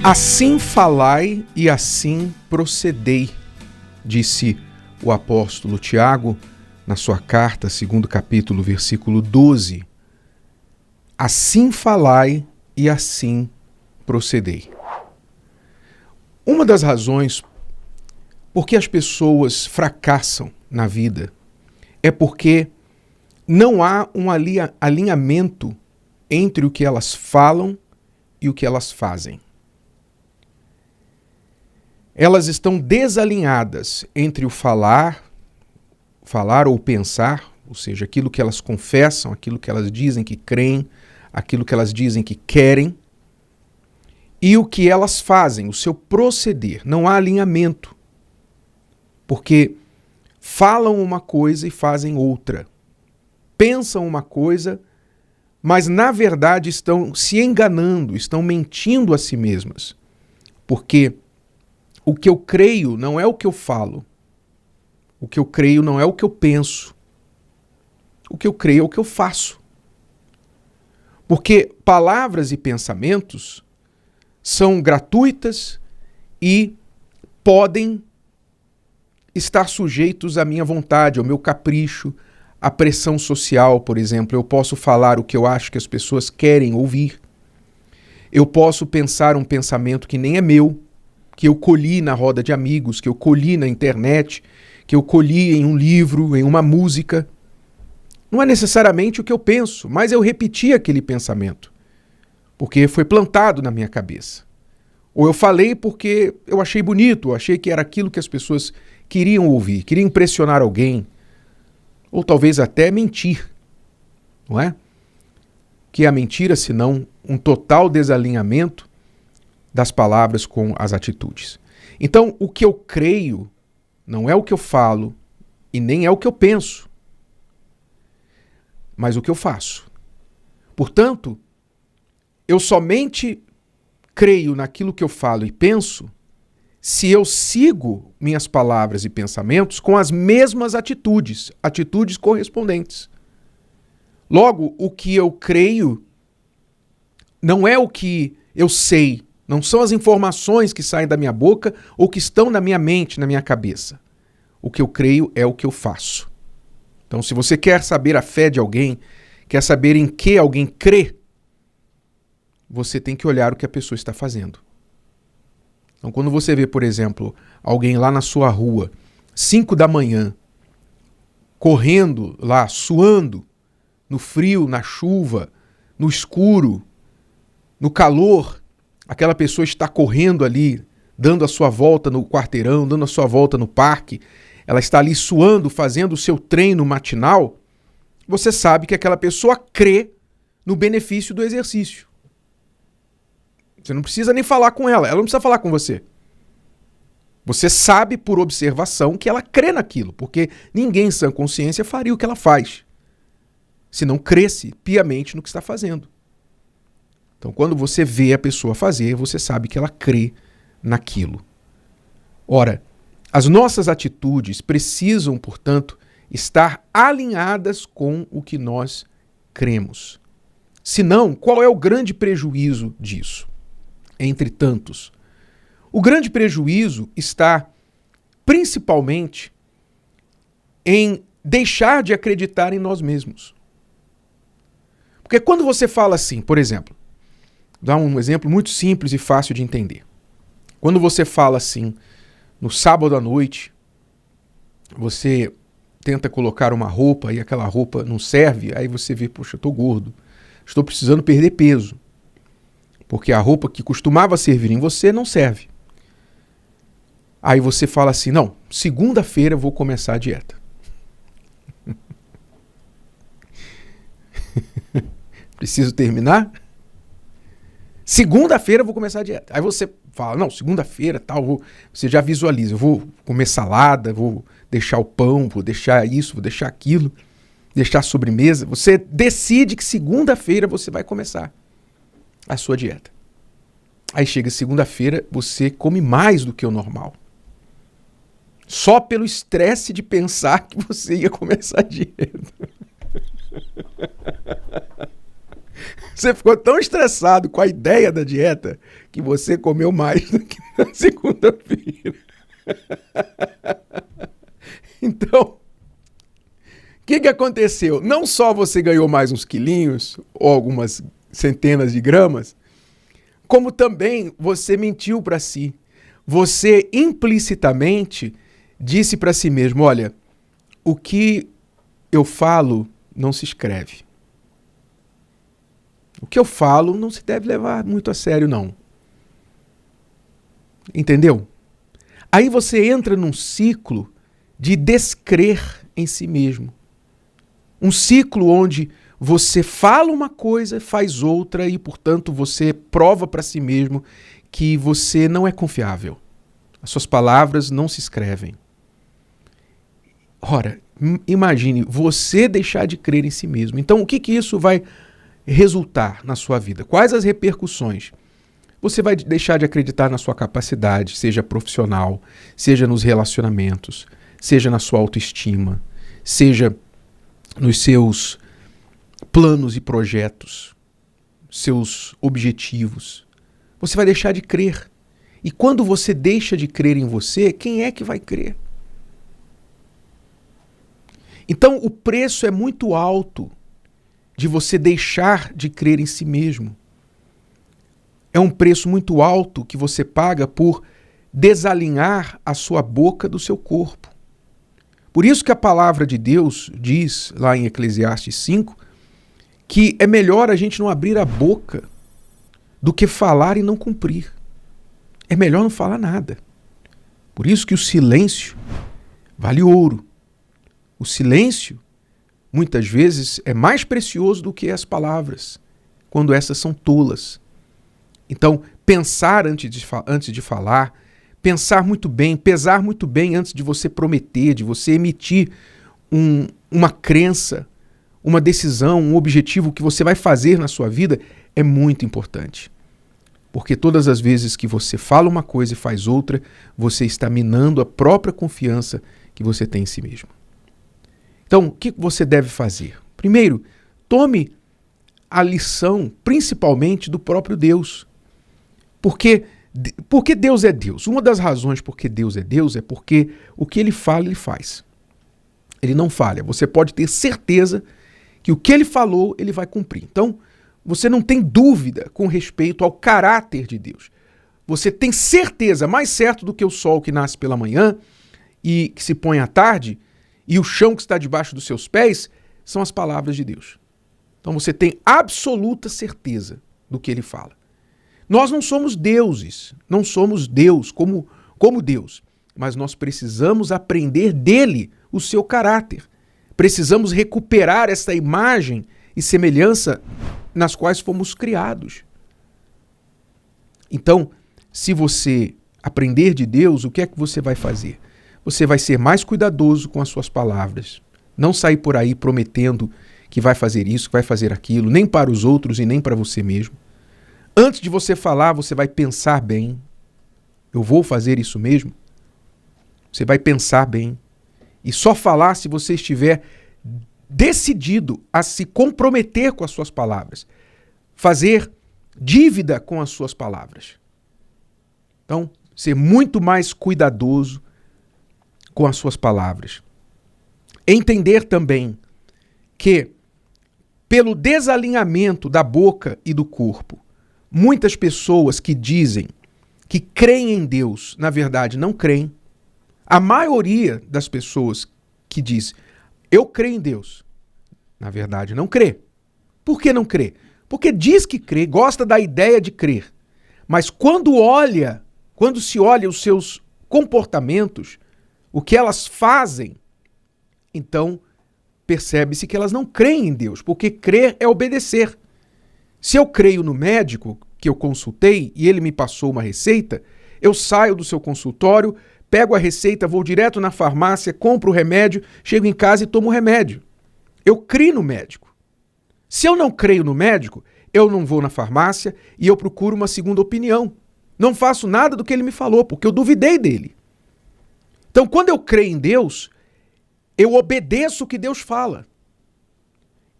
Assim falai e assim procedei, disse o apóstolo Tiago na sua carta, segundo capítulo, versículo 12. Assim falai e assim procedei. Uma das razões por que as pessoas fracassam na vida é porque não há um alinhamento entre o que elas falam e o que elas fazem. Elas estão desalinhadas entre o falar ou pensar, ou seja, aquilo que elas confessam, aquilo que elas dizem que creem, aquilo que elas dizem que querem, e o que elas fazem, o seu proceder. Não há alinhamento, porque falam uma coisa e fazem outra. Pensam uma coisa, mas na verdade estão se enganando, estão mentindo a si mesmas. Porque o que eu creio não é o que eu falo. O que eu creio não é o que eu penso. O que eu creio é o que eu faço. Porque palavras e pensamentos são gratuitas e podem estar sujeitos à minha vontade, ao meu capricho, à pressão social, por exemplo. Eu posso falar o que eu acho que as pessoas querem ouvir. Eu posso pensar um pensamento que nem é meu, que eu colhi na roda de amigos, que eu colhi na internet, que eu colhi em um livro, em uma música. Não é necessariamente o que eu penso, mas eu repeti aquele pensamento, porque foi plantado na minha cabeça. Ou eu falei porque eu achei bonito, achei que era aquilo que as pessoas queriam ouvir, queriam impressionar alguém, ou talvez até mentir, não é? Que é a mentira, senão um total desalinhamento das palavras com as atitudes. Então, o que eu creio não é o que eu falo e nem é o que eu penso, mas o que eu faço. Portanto, eu somente creio naquilo que eu falo e penso se eu sigo minhas palavras e pensamentos com as mesmas atitudes correspondentes. Logo, o que eu creio não é o que eu sei, não são as informações que saem da minha boca ou que estão na minha mente, na minha cabeça. O que eu creio é o que eu faço. Então, se você quer saber a fé de alguém, quer saber em que alguém crê, você tem que olhar o que a pessoa está fazendo. Então, quando você vê, por exemplo, alguém lá na sua rua, 5 da manhã, correndo lá, suando, no frio, na chuva, no escuro, no calor, aquela pessoa está correndo ali, dando a sua volta no quarteirão, dando a sua volta no parque, ela está ali suando, fazendo o seu treino matinal, você sabe que aquela pessoa crê no benefício do exercício. Você não precisa nem falar com ela não precisa falar com você. Você sabe por observação que ela crê naquilo, porque ninguém em sã consciência faria o que ela faz, se não cresce piamente no que está fazendo. Então, quando você vê a pessoa fazer, você sabe que ela crê naquilo. Ora, as nossas atitudes precisam, portanto, estar alinhadas com o que nós cremos. Senão, qual é o grande prejuízo disso? Entre tantos. O grande prejuízo está principalmente em deixar de acreditar em nós mesmos. Porque quando você fala assim, por exemplo, dá um exemplo muito simples e fácil de entender. Quando você fala assim, no sábado à noite, você tenta colocar uma roupa e aquela roupa não serve, aí você vê, poxa, eu estou gordo, estou precisando perder peso, porque a roupa que costumava servir em você não serve. Aí você fala assim, não, segunda-feira eu vou começar a dieta. Preciso terminar? Segunda-feira eu vou começar a dieta. Aí você fala, não, segunda-feira tal, você já visualiza, eu vou comer salada, vou deixar o pão, vou deixar isso, vou deixar aquilo, deixar a sobremesa. Você decide que segunda-feira você vai começar a sua dieta. Aí chega segunda-feira, você come mais do que o normal. Só pelo estresse de pensar que você ia começar a dieta. Você ficou tão estressado com a ideia da dieta que você comeu mais do que na segunda-feira. Então, o que aconteceu? Não só você ganhou mais uns quilinhos, ou algumas centenas de gramas, como também você mentiu para si. Você implicitamente disse para si mesmo, olha, o que eu falo não se escreve. O que eu falo não se deve levar muito a sério, não. Entendeu? Aí você entra num ciclo de descrer em si mesmo. Um ciclo onde você fala uma coisa, faz outra e, portanto, você prova para si mesmo que você não é confiável. As suas palavras não se escrevem. Ora, imagine você deixar de crer em si mesmo. Então, o que isso vai resultar na sua vida? Quais as repercussões? Você vai deixar de acreditar na sua capacidade, seja profissional, seja nos relacionamentos, seja na sua autoestima, seja nos seus planos e projetos, seus objetivos. Você vai deixar de crer. E quando você deixa de crer em você, quem é que vai crer? Então, o preço é muito alto de você deixar de crer em si mesmo. É um preço muito alto que você paga por desalinhar a sua boca do seu corpo. Por isso que a palavra de Deus diz, lá em Eclesiastes 5, que é melhor a gente não abrir a boca do que falar e não cumprir. É melhor não falar nada. Por isso que o silêncio vale ouro. O silêncio, muitas vezes, é mais precioso do que as palavras, quando essas são tolas. Então, pensar antes de falar, pensar muito bem, pesar muito bem antes de você prometer, de você emitir uma crença, uma decisão, um objetivo que você vai fazer na sua vida, é muito importante. Porque todas as vezes que você fala uma coisa e faz outra, você está minando a própria confiança que você tem em si mesmo. Então, o que você deve fazer? Primeiro, tome a lição, principalmente, do próprio Deus. Porque Deus é Deus. Uma das razões porque Deus é porque o que Ele fala, Ele faz. Ele não falha. Você pode ter certeza que o que Ele falou, Ele vai cumprir. Então, você não tem dúvida com respeito ao caráter de Deus. Você tem certeza, mais certo do que o sol que nasce pela manhã e que se põe à tarde, e o chão que está debaixo dos seus pés, são as palavras de Deus. Então você tem absoluta certeza do que Ele fala. Nós não somos deuses, não somos Deus como Deus, mas nós precisamos aprender dele o seu caráter. Precisamos recuperar essa imagem e semelhança nas quais fomos criados. Então, se você aprender de Deus, o que é que você vai fazer? Você vai ser mais cuidadoso com as suas palavras. Não sair por aí prometendo que vai fazer isso, que vai fazer aquilo, nem para os outros e nem para você mesmo. Antes de você falar, você vai pensar bem. Eu vou fazer isso mesmo? Você vai pensar bem. E só falar se você estiver decidido a se comprometer com as suas palavras. Fazer dívida com as suas palavras. Então, ser muito mais cuidadoso com as suas palavras. Entender também que, pelo desalinhamento da boca e do corpo, muitas pessoas que dizem que creem em Deus, na verdade não creem. A maioria das pessoas que diz eu creio em Deus, na verdade não crê. Por que não crê? Porque diz que crê, gosta da ideia de crer. Mas quando se olha os seus comportamentos, o que elas fazem, então percebe-se que elas não creem em Deus, porque crer é obedecer. Se eu creio no médico que eu consultei e ele me passou uma receita, eu saio do seu consultório, pego a receita, vou direto na farmácia, compro o remédio, chego em casa e tomo o remédio. Eu creio no médico. Se eu não creio no médico, eu não vou na farmácia e eu procuro uma segunda opinião. Não faço nada do que ele me falou, porque eu duvidei dele. Então, quando eu creio em Deus, eu obedeço o que Deus fala.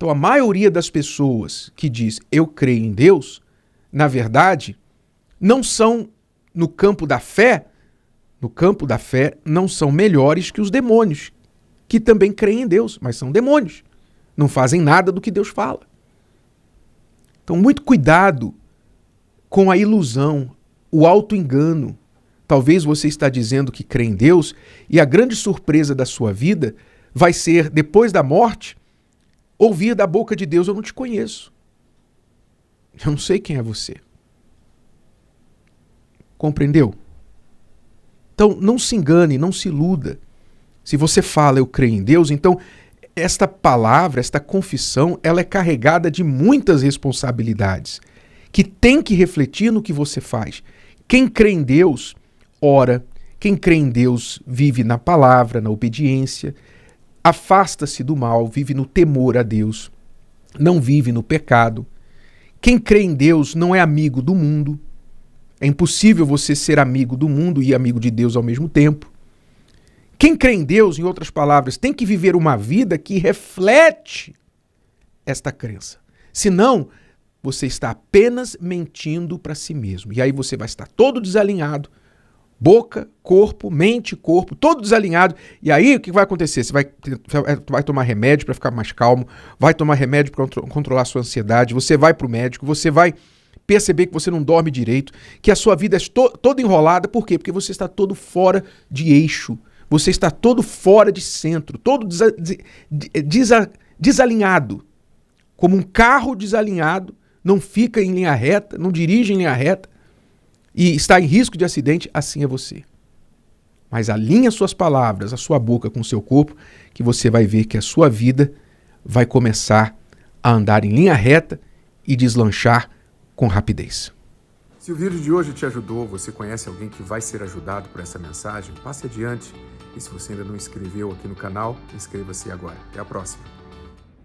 Então, a maioria das pessoas que diz eu creio em Deus, na verdade, não são no campo da fé, não são melhores que os demônios, que também creem em Deus, mas são demônios. Não fazem nada do que Deus fala. Então, muito cuidado com a ilusão, o auto-engano. Talvez você está dizendo que crê em Deus e a grande surpresa da sua vida vai ser, depois da morte, ouvir da boca de Deus: eu não te conheço. Eu não sei quem é você. Compreendeu? Então, não se engane, não se iluda. Se você fala eu creio em Deus, então esta palavra, esta confissão, ela é carregada de muitas responsabilidades que tem que refletir no que você faz. Quem crê em Deus, ora. Quem crê em Deus vive na palavra, na obediência, afasta-se do mal, vive no temor a Deus, não vive no pecado. Quem crê em Deus não é amigo do mundo. É impossível você ser amigo do mundo e amigo de Deus ao mesmo tempo. Quem crê em Deus, em outras palavras, tem que viver uma vida que reflete esta crença. Senão, você está apenas mentindo para si mesmo. E aí você vai estar todo desalinhado, boca, corpo, mente, corpo, todo desalinhado. E aí o que vai acontecer? Você vai tomar remédio para ficar mais calmo, vai tomar remédio para controlar a sua ansiedade, você vai para o médico, você vai perceber que você não dorme direito, que a sua vida é toda enrolada. Por quê? Porque você está todo fora de eixo, você está todo fora de centro, todo desalinhado. Como um carro desalinhado, não fica em linha reta, não dirige em linha reta e está em risco de acidente, assim é você. Mas alinhe as suas palavras, a sua boca com o seu corpo, que você vai ver que a sua vida vai começar a andar em linha reta e deslanchar com rapidez. Se o vídeo de hoje te ajudou, você conhece alguém que vai ser ajudado por essa mensagem, passe adiante. E se você ainda não inscreveu aqui no canal, inscreva-se agora. Até a próxima.